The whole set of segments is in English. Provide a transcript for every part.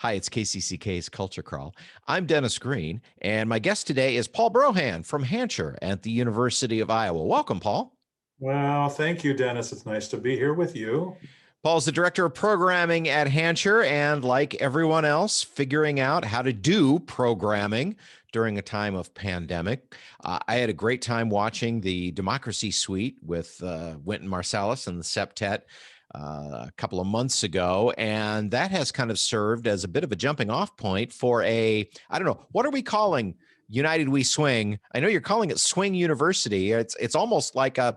Hi, it's KCCK's Culture Crawl. I'm Dennis Green, and my guest today is Paul Brohan from Hancher at the University of Iowa. Welcome, Paul. Well, thank you, Dennis. It's nice to be here with you. Paul's the director of programming at Hancher, and like everyone else, figuring out how to do programming during a time of pandemic. I had a great time watching the Democracy Suite with Wynton Marsalis and the Septet a couple of months ago, and that has kind of served as a bit of a jumping off point for I don't know, what are we calling United We Swing? I know you're calling it Swing University. It's almost like a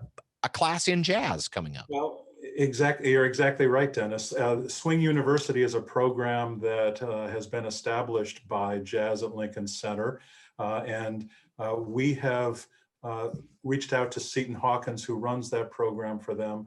class in jazz coming up. Well, exactly. You're exactly right, Dennis. Swing University is a program that has been established by Jazz at Lincoln Center. And we have reached out to Seaton Hawkins, who runs that program for them,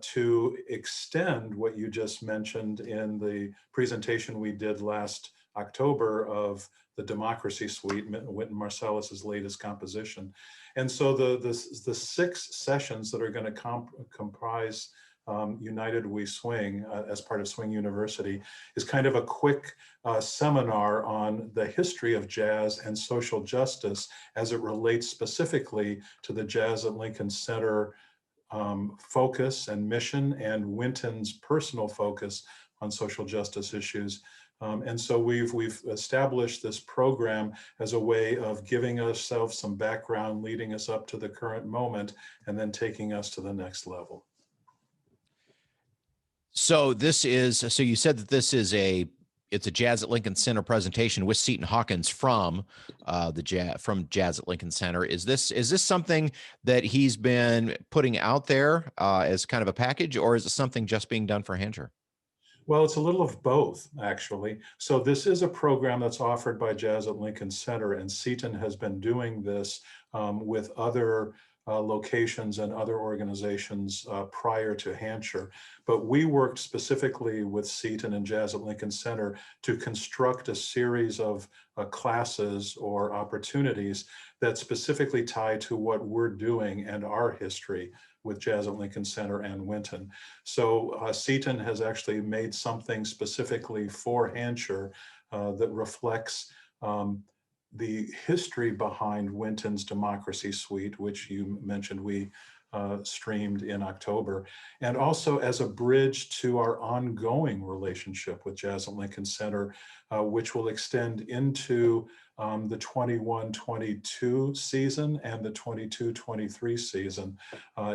to extend what you just mentioned in the presentation we did last October of the Democracy Suite, Wynton Marsalis's latest composition. And so the 6 sessions that are going to comprise United We Swing as part of Swing University is kind of a quick seminar on the history of jazz and social justice as it relates specifically to the Jazz at Lincoln Center focus and mission, and Wynton's personal focus on social justice issues. And so we've established this program as a way of giving ourselves some background, leading us up to the current moment, and then taking us to the next level. So you said that it's a Jazz at Lincoln Center presentation with Seaton Hawkins from Jazz at Lincoln Center. Is this something that he's been putting out there as kind of a package, or is it something just being done for Hancher? Well, it's a little of both, actually. So this is a program that's offered by Jazz at Lincoln Center, and Seaton has been doing this with other locations and other organizations prior to Hancher. But we worked specifically with Seaton and Jazz at Lincoln Center to construct a series of classes or opportunities that specifically tie to what we're doing and our history with Jazz at Lincoln Center and Wynton. So Seaton has actually made something specifically for Hancher that reflects the history behind Wynton's Democracy Suite, which you mentioned we streamed in October, and also as a bridge to our ongoing relationship with Jazz at Lincoln Center, which will extend into the 21-22 season and the 22-23 season.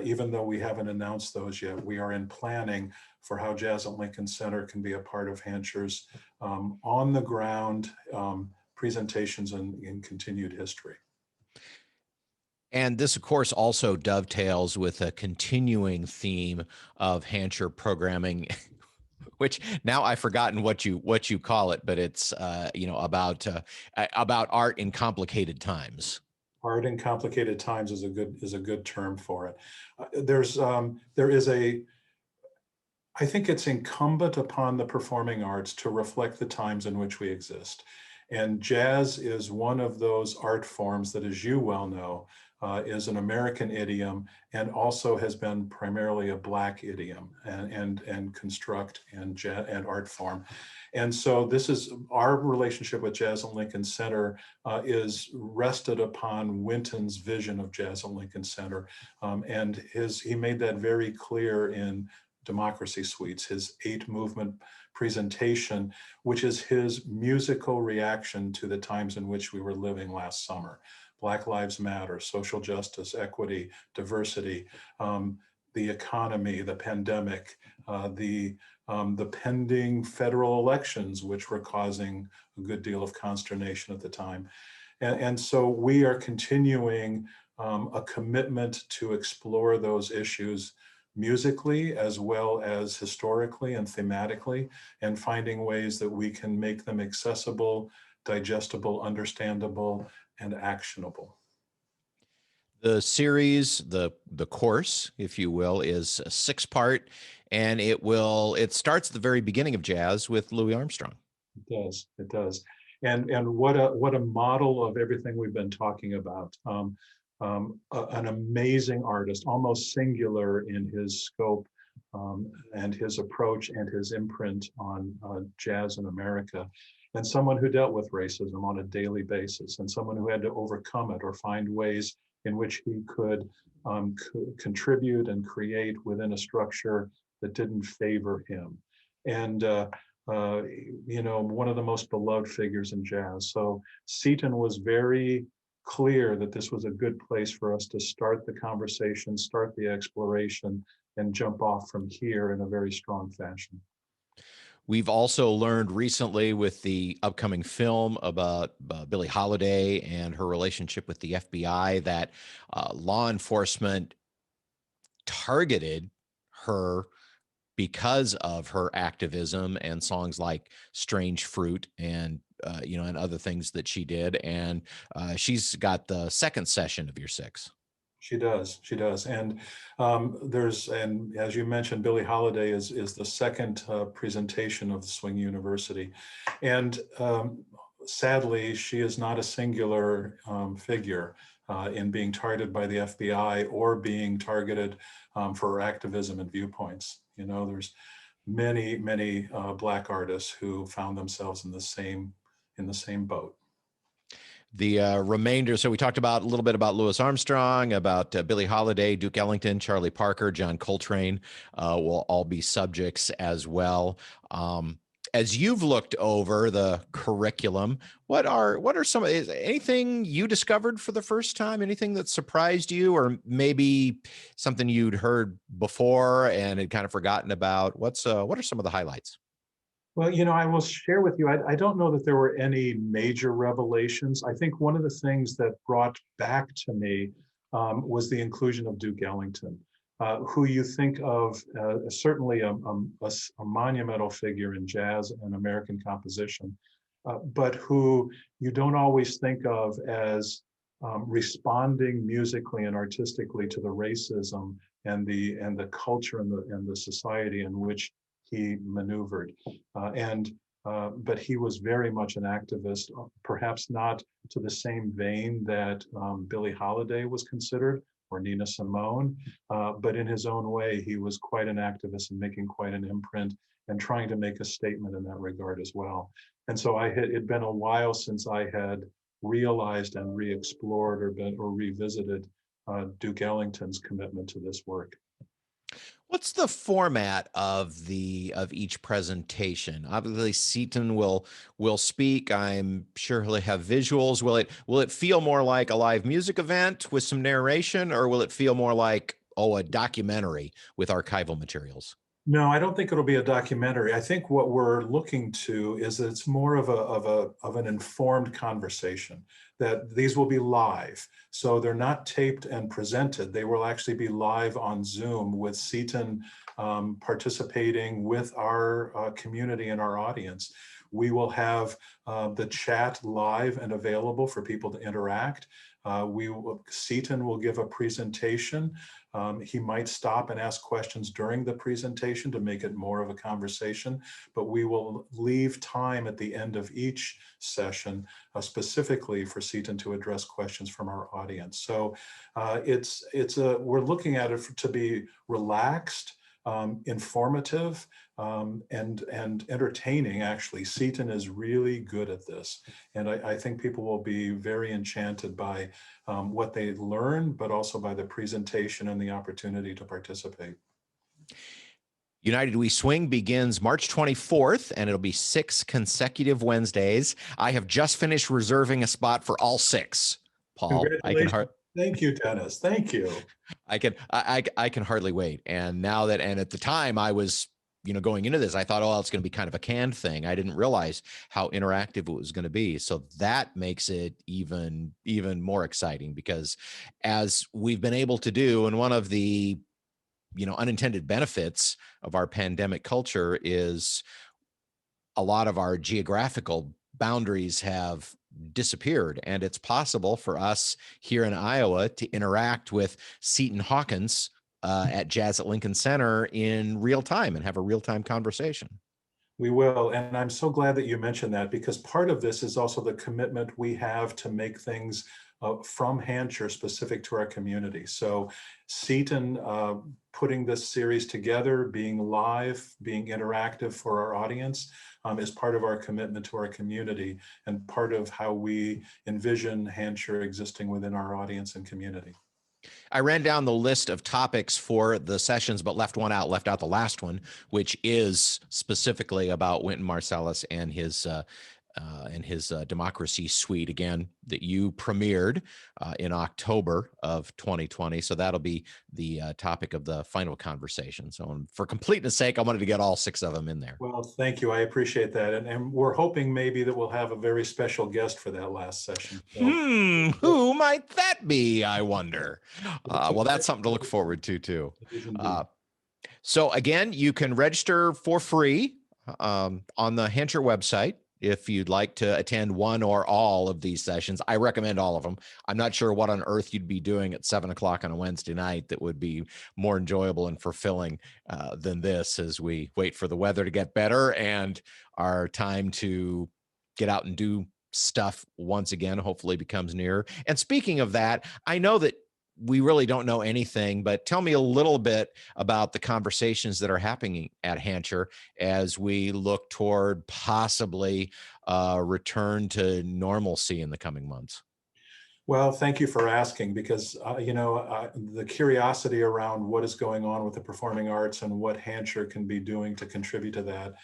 Even though we haven't announced those yet, we are in planning for how Jazz at Lincoln Center can be a part of Hancher's on the ground presentations in continued history. And this, of course, also dovetails with a continuing theme of Hancher programming, which now I've forgotten what you call it, but it's about art in complicated times. Art in complicated times is a good term for it. I think it's incumbent upon the performing arts to reflect the times in which we exist. And jazz is one of those art forms that, as you well know, is an American idiom and also has been primarily a Black idiom and construct and art form. And so this is our relationship with Jazz at Lincoln Center is rested upon Wynton's vision of Jazz at Lincoln Center. And he made that very clear in Democracy Suites, his 8-movement presentation, which is his musical reaction to the times in which we were living last summer. Black Lives Matter, social justice, equity, diversity, the economy, the pandemic, the pending federal elections, which were causing a good deal of consternation at the time. And so we are continuing a commitment to explore those issues musically as well as historically and thematically, and finding ways that we can make them accessible, digestible, understandable, and actionable. The series, the course, if you will, is a 6-part, and it starts at the very beginning of jazz with Louis Armstrong. It does. And what a model of everything we've been talking about. An amazing artist, almost singular in his scope and his approach and his imprint on jazz in America, and someone who dealt with racism on a daily basis, and someone who had to overcome it or find ways in which he could contribute and create within a structure that didn't favor him. And one of the most beloved figures in jazz. So Seaton was very clear that this was a good place for us to start the conversation, start the exploration, and jump off from here in a very strong fashion. We've also learned recently with the upcoming film about Billie Holiday and her relationship with the FBI that law enforcement targeted her because of her activism and songs like Strange Fruit and and other things that she did. And she's got the second session of your 6. She does. She does. And and as you mentioned, Billie Holiday is the second presentation of the Swing University. And sadly, she is not a singular figure in being targeted by the FBI or being targeted for her activism and viewpoints. There's many Black artists who found themselves in the same boat. The remainder, so we talked about a little bit about Louis Armstrong, about Billie Holiday, Duke Ellington, Charlie Parker, John Coltrane will all be subjects as well. As you've looked over the curriculum, what are some, is anything you discovered for the first time, anything that surprised you, or maybe something you'd heard before and had kind of forgotten about? What are some of the highlights? Well, I will share with you, I don't know that there were any major revelations. I think one of the things that brought back to me was the inclusion of Duke Ellington, who you think of certainly a monumental figure in jazz and American composition, but who you don't always think of as responding musically and artistically to the racism and the culture and the society in which he maneuvered. But he was very much an activist, perhaps not to the same vein that Billie Holiday was considered or Nina Simone, but in his own way, he was quite an activist and making quite an imprint and trying to make a statement in that regard as well. And so it'd been a while since I had realized and re-explored or revisited Duke Ellington's commitment to this work. What's the format of each presentation? Obviously, Seaton will speak. I'm sure he'll have visuals. Will it feel more like a live music event with some narration, or will it feel more like a documentary with archival materials? No, I don't think it'll be a documentary. I think what we're looking to is that it's more of an informed conversation, that these will be live. So they're not taped and presented. They will actually be live on Zoom with Seaton participating with our community and our audience. We will have the chat live and available for people to interact. Seaton will give a presentation. He might stop and ask questions during the presentation to make it more of a conversation, but we will leave time at the end of each session specifically for Seaton to address questions from our audience. So we're looking at it to be relaxed, informative, and entertaining. Actually, Seaton is really good at this, and I think people will be very enchanted by what they learn, but also by the presentation and the opportunity to participate. United We Swing begins March 24th, and it'll be 6 consecutive Wednesdays. I have just finished reserving a spot for all 6. Paul, Congratulations. Thank you, Dennis. Thank you. I can hardly wait. And at the time I was, going into this, I thought, it's going to be kind of a canned thing. I didn't realize how interactive it was going to be. So that makes it even more exciting, because as we've been able to do, and one of the, unintended benefits of our pandemic culture is a lot of our geographical boundaries have disappeared, and it's possible for us here in Iowa to interact with Seaton Hawkins at Jazz at Lincoln Center in real time and have a real-time conversation. We will, and I'm so glad that you mentioned that, because part of this is also the commitment we have to make things from Hancher specific to our community. So Seaton putting this series together, being live, being interactive for our audience, is part of our commitment to our community and part of how we envision Hancher existing within our audience and community. I ran down the list of topics for the sessions, but left out the last one, which is specifically about Wynton Marsalis and his Democracy Suite, again, that you premiered in October of 2020. So that'll be the topic of the final conversation. So for completeness sake, I wanted to get all 6 of them in there. Well, thank you. I appreciate that. And we're hoping maybe that we'll have a very special guest for that last session. So, who might that be, I wonder? Well, that's something to look forward to, too. So again, you can register for free on the Hancher website. If you'd like to attend one or all of these sessions, I recommend all of them. I'm not sure what on earth you'd be doing at 7 o'clock on a Wednesday night that would be more enjoyable and fulfilling than this, as we wait for the weather to get better and our time to get out and do stuff once again, hopefully becomes nearer. And speaking of that, I know that we really don't know anything, but tell me a little bit about the conversations that are happening at Hancher as we look toward possibly return to normalcy in the coming months. Well, thank you for asking, because the curiosity around what is going on with the performing arts and what Hancher can be doing to contribute to that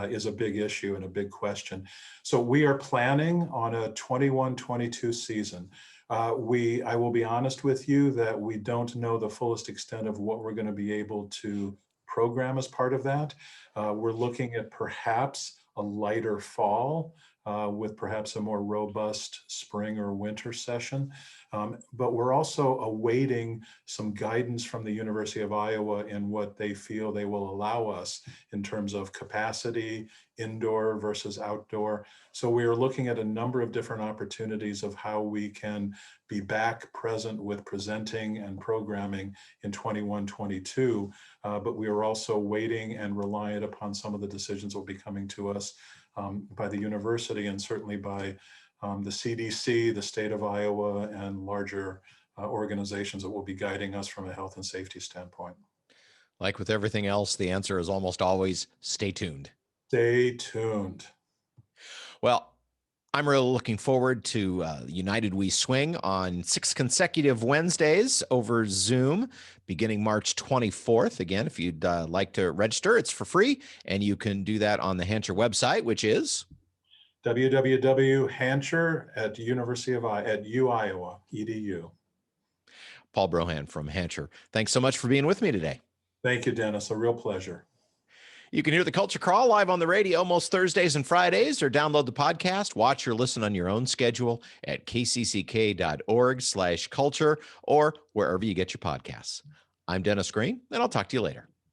is a big issue and a big question. So we are planning on a 21-22 season. I will be honest with you that we don't know the fullest extent of what we're going to be able to program as part of that. We're looking at perhaps a lighter fall with perhaps a more robust spring or winter session. But we're also awaiting some guidance from the University of Iowa in what they feel they will allow us in terms of capacity, indoor versus outdoor. So we are looking at a number of different opportunities of how we can be back present with presenting and programming in 21-22. But we are also waiting and reliant upon some of the decisions that will be coming to us by the university and certainly by the CDC, the state of Iowa, and larger organizations that will be guiding us from a health and safety standpoint. Like with everything else, the answer is almost always stay tuned. Stay tuned. Well, I'm really looking forward to United We Swing on 6 consecutive Wednesdays over Zoom beginning March 24th. Again, if you'd like to register, it's for free, and you can do that on the Hancher website, which is www.hancher at UIowa, edu. Paul Brohan from Hancher. Thanks so much for being with me today. Thank you, Dennis. A real pleasure. You can hear the Culture Crawl live on the radio most Thursdays and Fridays, or download the podcast, watch or listen on your own schedule at kcck.org/culture or wherever you get your podcasts. I'm Dennis Green, and I'll talk to you later.